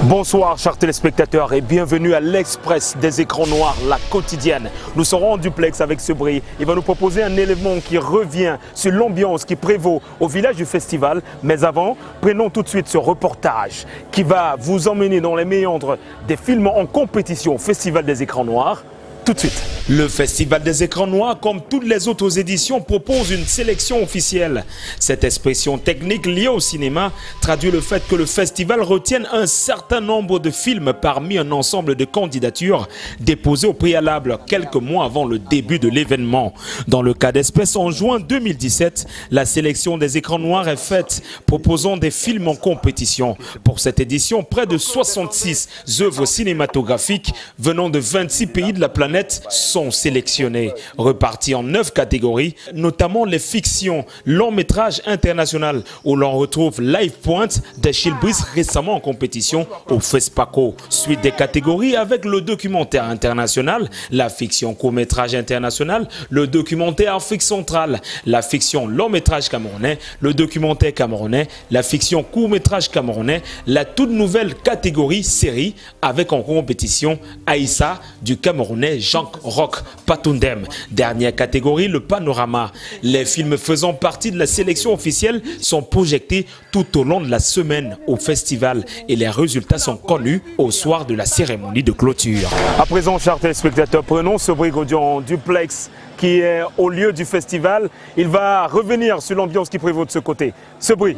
Bonsoir chers téléspectateurs et bienvenue à l'Express des écrans noirs, la quotidienne. Nous serons en duplex avec Sebri. Il va nous proposer un élément qui revient sur l'ambiance qui prévaut au village du festival. Mais avant, prenons tout de suite ce reportage qui va vous emmener dans les méandres des films en compétition au Festival des écrans noirs. Tout de suite. Le Festival des écrans noirs, comme toutes les autres éditions, propose une sélection officielle. Cette expression technique liée au cinéma traduit le fait que le festival retienne un certain nombre de films parmi un ensemble de candidatures déposées au préalable quelques mois avant le début de l'événement. Dans le cas d'espèce, en juin 2017, la sélection des écrans noirs est faite, proposant des films en compétition. Pour cette édition, près de 66 œuvres cinématographiques venant de 26 pays de la planète sont sélectionnés, repartis en 9 catégories, notamment les fictions, longs métrages international, où l'on retrouve Live Point d'Achille Brice récemment en compétition au FESPACO. Suite des catégories avec le documentaire international, la fiction court métrage international, le documentaire Afrique centrale, la fiction long métrage camerounais, le documentaire camerounais, la fiction court métrage camerounais, la toute nouvelle catégorie série avec en compétition Aïssa du Camerounais Jean-Roch Patoundem. Dernière catégorie, le panorama. Les films faisant partie de la sélection officielle sont projetés tout au long de la semaine au festival et les résultats sont connus au soir de la cérémonie de clôture. À présent, chers téléspectateurs, prenons Sebri Godian en duplex qui est au lieu du festival. Il va revenir sur l'ambiance qui prévaut de ce côté. Sebri.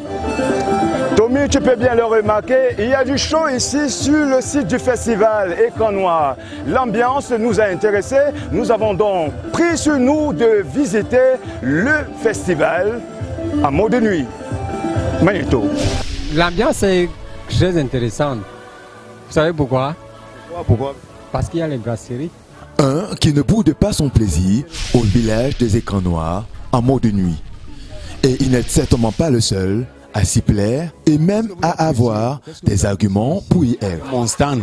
Tommy, tu peux bien le remarquer, il y a du show ici sur le site du festival Écran Noir. L'ambiance nous a intéressés. Nous avons donc pris sur nous de visiter le festival en mode nuit. Magnéto. L'ambiance est très intéressante. Vous savez pourquoi? Pourquoi? Parce qu'il y a les brasseries. Un qui ne boude pas son plaisir au village des écrans noirs en mode nuit. Et il n'est certainement pas le seul à s'y plaire et même à avoir des arguments pour y être. Mon stand,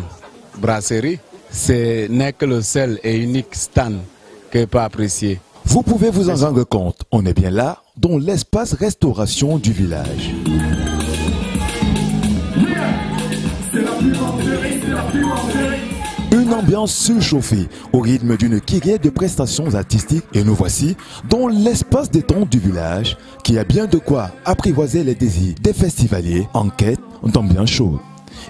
brasserie, ce n'est que le seul et unique stand que je peux apprécier. Vous pouvez vous en rendre compte, on est bien là, dans l'espace restauration du village. Une ambiance surchauffée au rythme d'une kyrielle de prestations artistiques et nous voici dans l'espace détente du village qui a bien de quoi apprivoiser les désirs des festivaliers en quête d'ambiance chaude.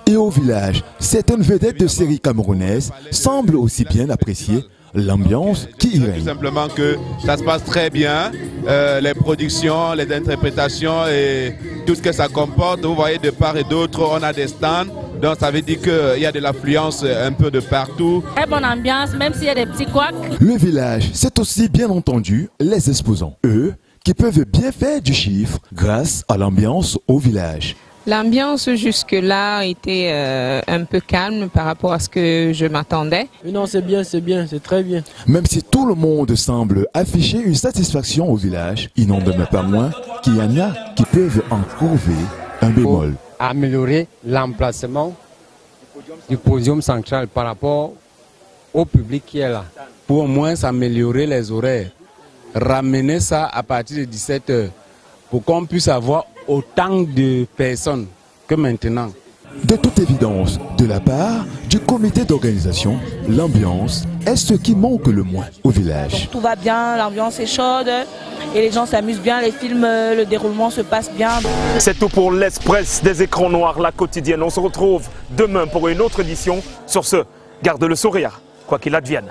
Et au village, certaines vedettes de séries camerounaises semblent aussi bien apprécier l'ambiance qui y règne. Tout simplement que ça se passe très bien, les productions, les interprétations et tout ce que ça comporte. Vous voyez de part et d'autre, on a des stands. Donc ça veut dire qu'il y a de l'affluence un peu de partout. Très bonne ambiance, même s'il y a des petits couacs. Le village, c'est aussi bien entendu les exposants. Eux qui peuvent bien faire du chiffre grâce à l'ambiance au village. L'ambiance jusque-là était un peu calme par rapport à ce que je m'attendais. Non, c'est bien, c'est très bien. Même si tout le monde semble afficher une satisfaction au village, il n'en demeure pas moins qu'il y en a qui peuvent en trouver un bémol. Améliorer l'emplacement du podium central par rapport au public qui est là. Pour au moins améliorer les horaires, ramener ça à partir de 17 h pour qu'on puisse avoir autant de personnes que maintenant. De toute évidence, de la part du comité d'organisation, l'ambiance est ce qui manque le moins au village. Tout va bien, l'ambiance est chaude et les gens s'amusent bien, les films, le déroulement se passe bien. C'est tout pour l'Express des écrans noirs, la quotidienne. On se retrouve demain pour une autre édition. Sur ce, garde le sourire, quoi qu'il advienne.